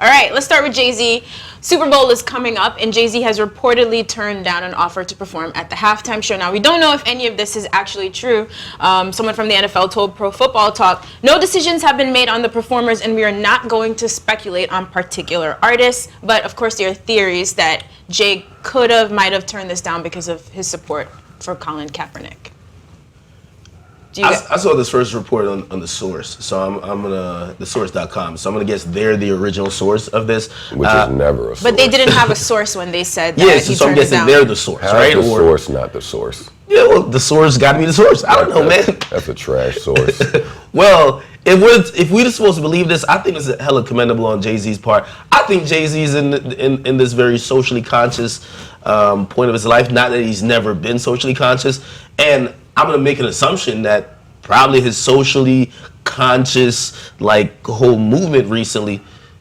All right, let's start with Jay Z. Super Bowl is coming up, and Jay Z has reportedly turned down an offer to perform at the halftime show. Now, we don't know if any of this is actually true. Someone from the NFL told Pro Football Talk, no decisions have been made on the performers, and we are not going to speculate on particular artists. But, of course, there are theories that Jay might have turned this down because of his support for Colin Kaepernick. I saw this first report on the source, so I'm gonna thesource.com. So I'm gonna guess they're the original source of this, which is never a source. But they didn't have a source when they said that. Yeah, so I'm guessing they're the source, right? The source, not the source. Yeah, well, the source got to be the source. I don't know, man. That's a trash source. Well, if we're supposed to believe this, I think it's hella commendable on Jay Z's part. I think Jay Z's in this very socially conscious point of his life. Not that he's never been socially conscious, and I'm gonna make an assumption that probably his socially conscious whole movement recently,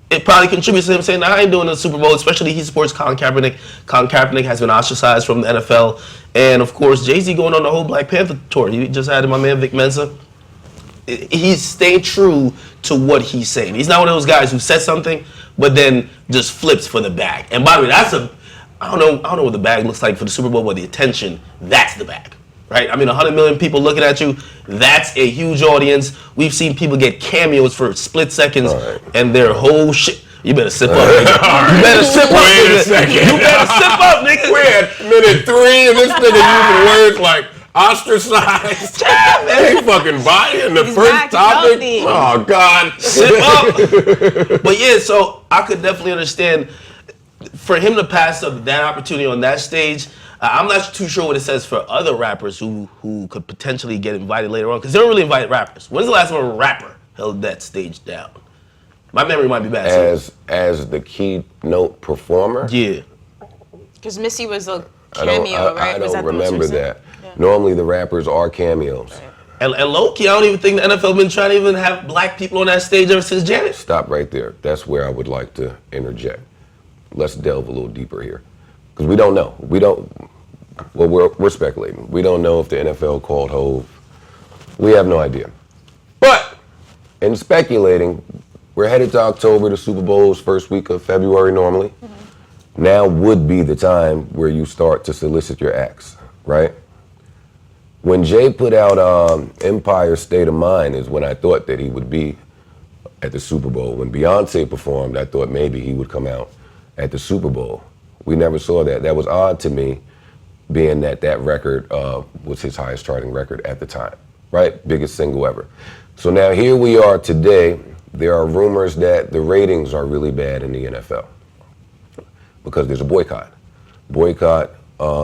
it probably contributes to him saying, I ain't doing the Super Bowl, especially he supports Colin Kaepernick. Colin Kaepernick has been ostracized from the NFL, and of course Jay Z going on the whole Black Panther tour. He just had my man Vic Mensa. He's stayed true to what he's saying. He's not one of those guys who says something but then just flips for the bag. And by the way, I don't know what the bag looks like for the Super Bowl, but the attention, that's the bag. Right? I mean, 100 million people looking at you, that's a huge audience. We've seen people get cameos for split seconds, and their whole shit. You better sip up, nigga. You better sip up, nigga. Wait a second. You better sip up, nigga. We're at minute 3, and this nigga using words like ostracized. Yeah, man. He fucking buying the He's first topic. healthy. Oh, God. Sip up. But yeah, so I could definitely understand for him to pass up that opportunity on that stage. I'm not too sure what it says for other rappers who could potentially get invited later on, because they don't really invite rappers. When's the last time a rapper held that stage down? My memory might be bad. As the keynote performer? Yeah. Because Missy was a cameo, right? I don't remember that. Yeah. Normally the rappers are cameos. Right. And low-key, I don't even think the NFL been trying to even have black people on that stage ever since Janet. Stop right there. That's where I would like to interject. Let's delve a little deeper here. Because we don't know. Well, we're speculating. We don't know if the NFL called Hove. We have no idea. But in speculating, we're headed to October. The Super Bowl is first week of February normally. Mm-hmm. Now would be the time where you start to solicit your acts, right? When Jay put out Empire State of Mind is when I thought that he would be at the Super Bowl. When Beyonce performed, I thought maybe he would come out at the Super Bowl. We never saw that. That was odd to me, being that record was his highest charting record at the time, right? Biggest single ever. So now here we are today. There are rumors that the ratings are really bad in the NFL because there's a boycott. Boycott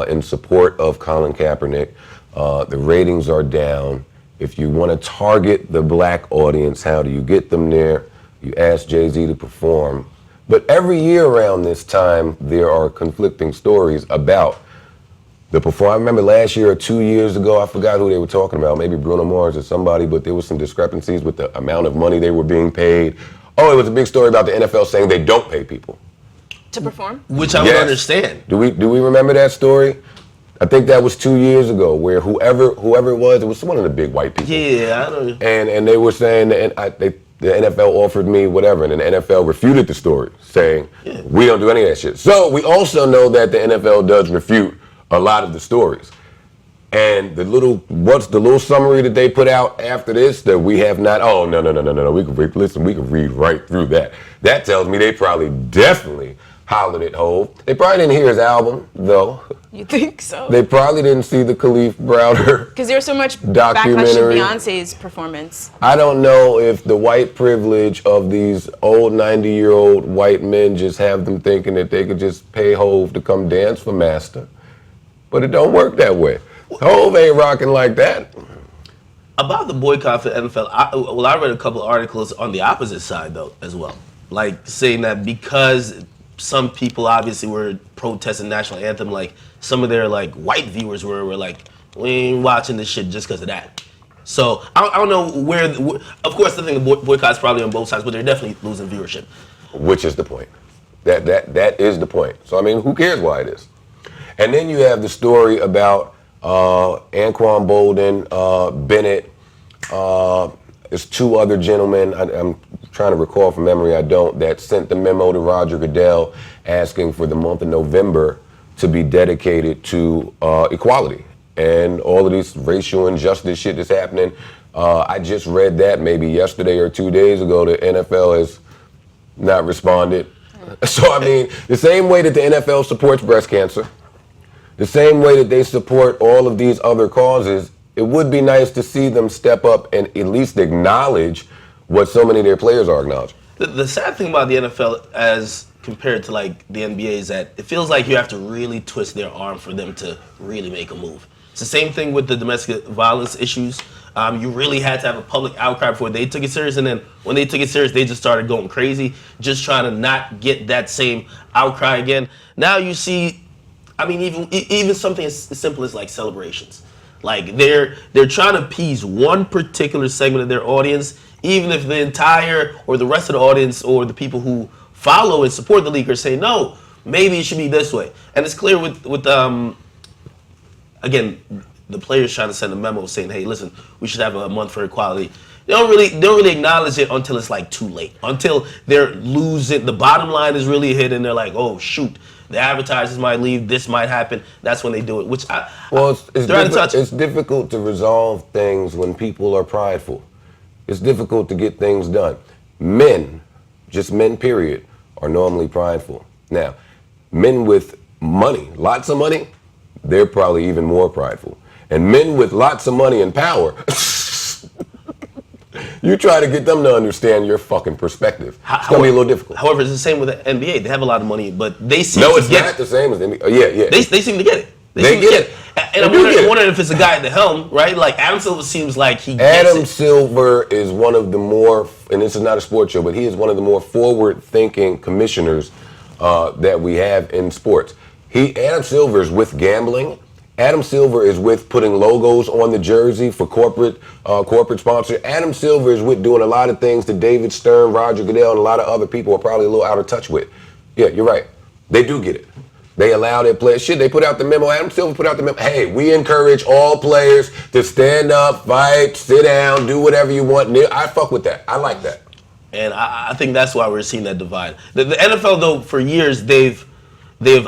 in support of Colin Kaepernick. The ratings are down. If you want to target the black audience, how do you get them there? You ask Jay Z to perform. But every year around this time, there are conflicting stories about the performance. I remember last year or 2 years ago, I forgot who they were talking about, maybe Bruno Mars or somebody, but there was some discrepancies with the amount of money they were being paid. Oh, it was a big story about the NFL saying they don't pay people to perform? Which I would understand. Do we remember that story? I think that was 2 years ago, where whoever it was one of the big white people. Yeah, I don't know. And they were saying the NFL offered me whatever, and the NFL refuted the story, saying, we don't do any of that shit. So we also know that the NFL does refute a lot of the stories. And what's the little summary that they put out after this that we have not, no, we can read right through that. That tells me they probably definitely hollered at Hove. They probably didn't hear his album, though. You think so? They probably didn't see the Khalif Browder because there was so much documentary. Backlash to Beyonce's performance. I don't know if the white privilege of these old 90-year-old white men just have them thinking that they could just pay Hove to come dance for Master. But it don't work that way. Hove ain't rocking like that. About the boycott for the NFL, I read a couple of articles on the opposite side, though, as well. Like, saying that because some people obviously were protesting national anthem, like, some of their, like, white viewers were like, we ain't watching this shit just because of that. So, I don't know where, of course, the thing, the boycott's probably on both sides, but they're definitely losing viewership. Which is the point. That is the point. So, I mean, who cares why it is? And then you have the story about Anquan Bolden, Bennett, There's two other gentlemen, I'm trying to recall from memory, I don't, that sent the memo to Roger Goodell asking for the month of November to be dedicated to equality and all of this racial injustice shit that's happening. I just read that maybe yesterday or 2 days ago. The NFL has not responded. So, I mean, the same way that the NFL supports breast cancer, the same way that they support all of these other causes, it would be nice to see them step up and at least acknowledge what so many of their players are acknowledging. The sad thing about the NFL as compared to like the NBA is that it feels like you have to really twist their arm for them to really make a move. It's the same thing with the domestic violence issues. You really had to have a public outcry before they took it serious, and then when they took it serious, they just started going crazy, just trying to not get that same outcry again. Now you see, I mean, even something as simple as like celebrations. Like they're trying to appease one particular segment of their audience, even if the entire or the rest of the audience or the people who follow and support the league are saying, no, maybe it should be this way. And it's clear with again, the players trying to send a memo saying, hey, listen, we should have a month for equality. They don't really acknowledge it until it's like too late, until they're losing. The bottom line is really hit and they're like, oh, shoot, the advertisers might leave, this might happen. That's when they do it, which it's difficult to resolve things when people are prideful. It's difficult to get things done. Men, just men period, are normally prideful. Now, men with money, lots of money, they're probably even more prideful. And men with lots of money and power, you try to get them to understand your fucking perspective. It's going to be a little difficult. However, it's the same with the NBA. They have a lot of money, but they seem to get it. No, it's not the same as the NBA. Yeah. They seem to get it. They get it. And I'm wondering if it's a guy at the helm, right? Like Adam Silver seems like he gets it. Adam Silver is one of the more, and this is not a sports show, but he is one of the more forward-thinking commissioners that we have in sports. Adam Silver is with gambling. Adam Silver is with putting logos on the jersey for corporate sponsors. Adam Silver is with doing a lot of things that David Stern, Roger Goodell, and a lot of other people are probably a little out of touch with. Yeah, you're right. They do get it. They allow their players. Shit, they put out the memo. Adam Silver put out the memo. Hey, we encourage all players to stand up, fight, sit down, do whatever you want. I fuck with that. I like that. And I think that's why we're seeing that divide. The NFL, though, for years, they've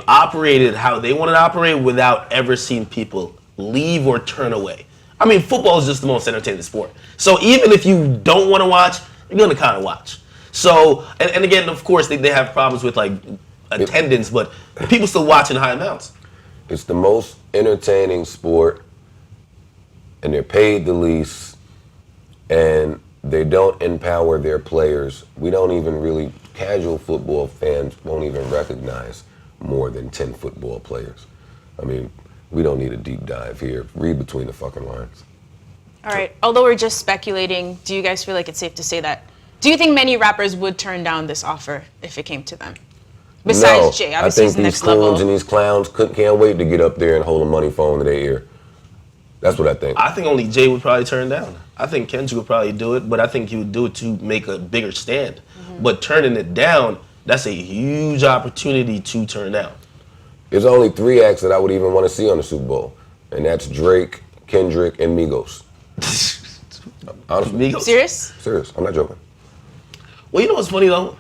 operated how they want to operate without ever seeing people leave or turn away. I mean, football is just the most entertaining sport. So even if you don't want to watch, you're going to kind of watch. So, and again, of course, they have problems with like attendance, but people still watch in high amounts. It's the most entertaining sport, and they're paid the least, and they don't empower their players. We don't even really, casual football fans won't even recognize more than 10 football players. I mean, we don't need a deep dive here. Read between the fucking lines. All right. Although we're just speculating, do you guys feel like it's safe to say that? Do you think many rappers would turn down this offer if it came to them? Besides Jay, obviously he's the next level. I think these coons and these clowns can't wait to get up there and hold a money phone to their ear. That's what I think. I think only Jay would probably turn down. I think Kendrick would probably do it, but I think he would do it to make a bigger stand. Mm-hmm. But turning it down, that's a huge opportunity to turn down. There's only 3 acts that I would even want to see on the Super Bowl, and that's Drake, Kendrick, and Migos. Honestly. Migos? Serious. I'm not joking. Well, you know what's funny though?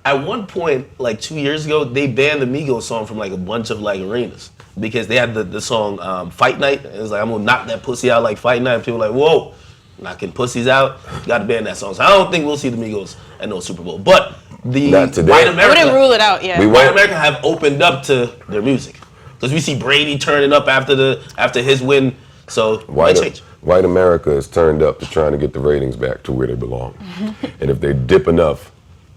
At one point, like 2 years ago, they banned the Migos song from like a bunch of like arenas because they had the song Fight Night. And it was like, I'm gonna knock that pussy out like Fight Night. And people were like, whoa, knocking pussies out. You gotta ban that song. So I don't think we'll see the Migos at no Super Bowl. But the white America, I wouldn't rule it out. Yeah, white America have opened up to their music because we see Brady turning up after his win. So white America is turned up to trying to get the ratings back to where they belong. And if they dip enough,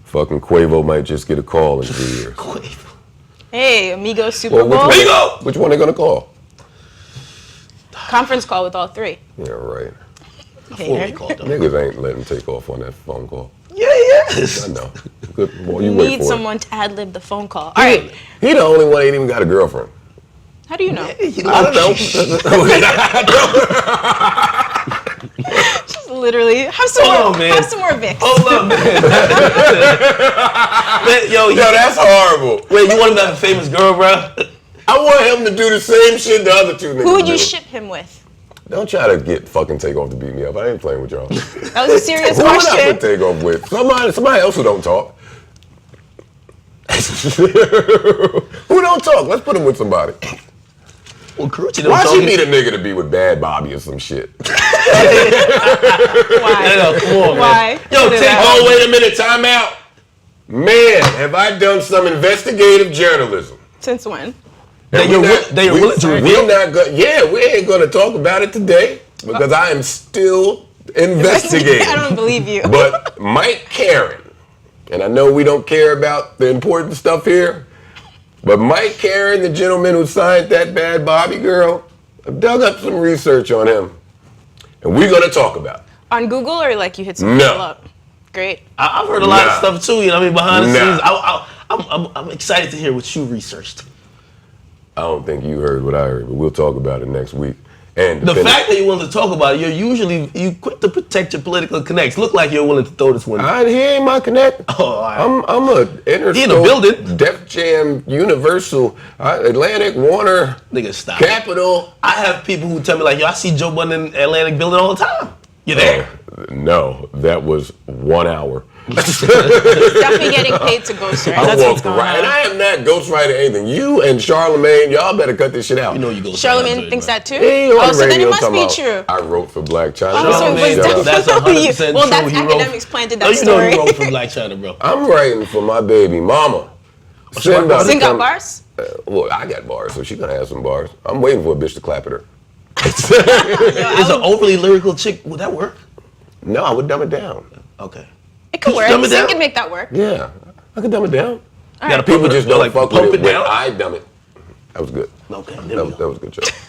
fucking Quavo might just get a call in 3 years. Quavo. Hey, Amigos Super Bowl. Which one are they gonna call? Conference call with all 3. Yeah, right. Niggas ain't letting take off on that phone call. Yeah, yes. I know. Good. Well, you need wait for someone to ad-lib the phone call. All right. He the only one ain't even got a girlfriend. How do you know? I don't know. Just literally have some more Vicks. Hold up, man. Yo, that's horrible. Wait, you want him to have a famous girl, bro? I want him to do the same shit the other 2 niggas Who would you do. ship him with? Don't try to get fucking Takeoff to beat me up. I ain't playing with y'all. That was a serious Who would I question. put Takeoff with? Somebody else who don't talk. Who don't talk? Let's put him with somebody. Well, Carucci don't Why talk. she need a nigga to be with Bad Bobby or some shit? Why? No, come on, Why? man. Yo, Say take that. Oh, wait a minute, time out. Man, have I done some investigative journalism? Since when? That And you're we willing to reveal? we ain't gonna talk about it today because I am still investigating. I don't believe you. But Mike Karen, and I know we don't care about the important stuff here, but Mike Karen, the gentleman who signed that Bad Bobby girl, I've dug up some research on him, and we're gonna talk about it. On Google or like you hit some No. people up? Great. I've heard a lot of stuff too. You know, what I mean, behind the Nah. scenes. I'm excited to hear what you researched. I don't think you heard what I heard, but we'll talk about it next week. And The fact that you're willing to talk about it, you quick to protect your political connects. Look like you're willing to throw this one. he ain't my connect. Oh, all right. I'm a Interscope, He in the building. Def Jam, Universal, Atlantic, Warner, Nigga, stop. Capitol. I have people who tell me like, yo, I see Joe Budden in Atlantic building all the time. You there? No, that was 1 hour. Definitely getting paid to ghostwrite. I That's what's walked going right, and on. I am not ghostwriting anything. You and Charlemagne, y'all better cut this shit out. You know you go. Charlemagne thinks that too? He on Oh, the so then radio it must talking be about, true. I wrote for Black China. Oh, so it was Shut up. That's definitely 100% you. Well, true. that's He wrote- Akademiks planted that Oh, you know story. he wrote for Black China, bro. I'm writing for my baby mama. Sing Got bars? Well, I got bars, so she gonna have some bars. I'm waiting for a bitch to clap at her. Is an overly lyrical chick, would that work? No, I would dumb it down. Okay. It could Could you work. dumb it Sing down? can make that work. Yeah, I could dumb it down. Gotta People pump it- just don't like, fuck pump with it it when down? I dumb it. That was good. Okay, That there we was, go. that was a good joke.